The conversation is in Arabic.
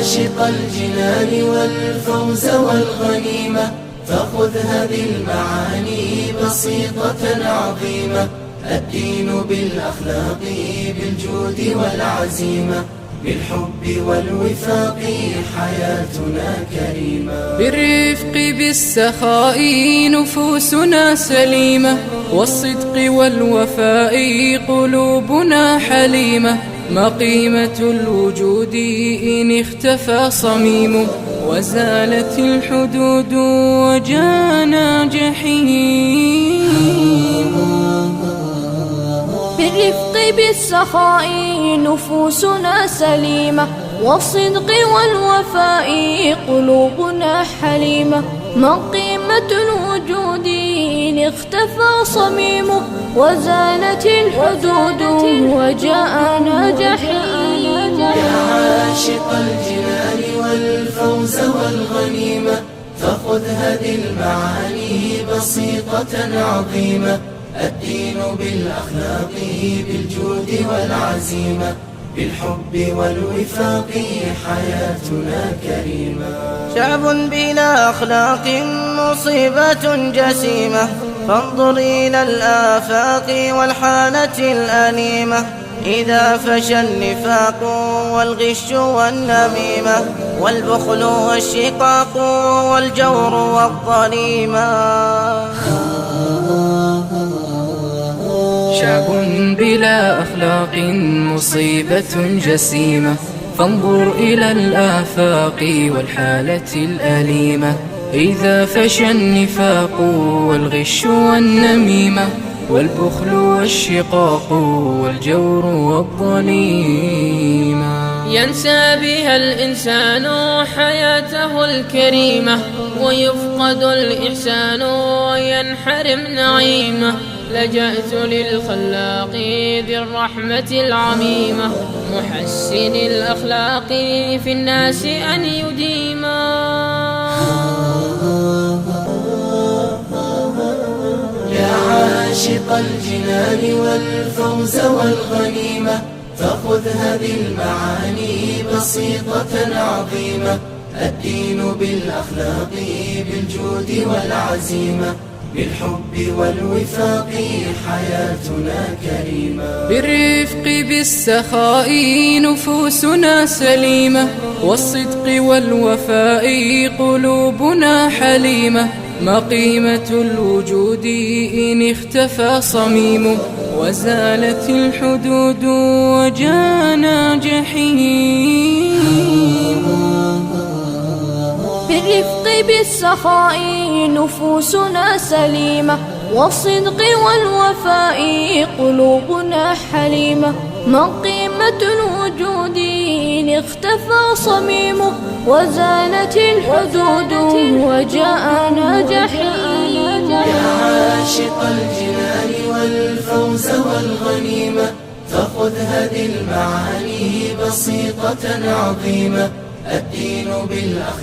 عاشق الجنان والفوز والغنيمة، فخذ هذه المعاني بسيطة عظيمة. الدين بالأخلاق بالجود والعزيمة، بالحب والوفاق حياتنا كريمة. بالرفق بالسخاء نفوسنا سليمة، والصدق والوفاء قلوبنا حليمة. ما قيمة الوجود إن اختفى صميمه، وزالت الحدود وجانا جحيم. بالرفق بالسخاء نفوسنا سليمة، والصدق والوفاء قلوبنا حليمة. ما قيمة الوجود إن اختفى صميمه، وزالت الحدود وجاءنا جحيم. يا عاشق الجنان والفوز والغنيمة، فخذ هذه المعاني بسيطة عظيمة. الدين بالأخلاق بالجود والعزيمة، بالحب والوفاق حياتنا كريمة. شعب بلا أخلاق مصيبة جسيمة، فانظر إلى الآفاق والحالة الأليمة. إذا فشى النفاق والغش والنميمة، والبخل والشقاق والجور والظليمة. شعب بلا أخلاق مصيبة جسيمة، فانظر إلى الآفاق والحالة الأليمة. إذا فشى النفاق والغش والنميمة، والبخل والشقاق والجور والظليمة. ينسى بها الإنسان حياته الكريمة، ويفقد الإحسان وينحرم نعيمه. لجأت للخلاق ذي الرحمة العميمة، محسن الأخلاق في الناس أن يديما. يا عاشق الجنان والفوز والغنيمة، فخذ هذه المعاني بسيطة عظيمة. الدين بالأخلاق بالجود والعزيمة، بالحب والوفاق حياتنا كريمة. بالرفق بالسخاء نفوسنا سليمة، والصدق والوفاء قلوبنا حليمة. ما قيمة الوجود إن اختفى صميمه، وزالت الحدود وجانا جحيم. بالرفق بالسخاء نفوسنا سليمة، والصدق والوفاء قلوبنا حليمة. ما قيمة الوجود إن اختفى صميمه، وزالت الحدود وجاءنا جحيم. يا عاشق الجنان والفوز والغنيمة، فخذ هذه المعاني بسيطة عظيمة. الدين بالأخلاق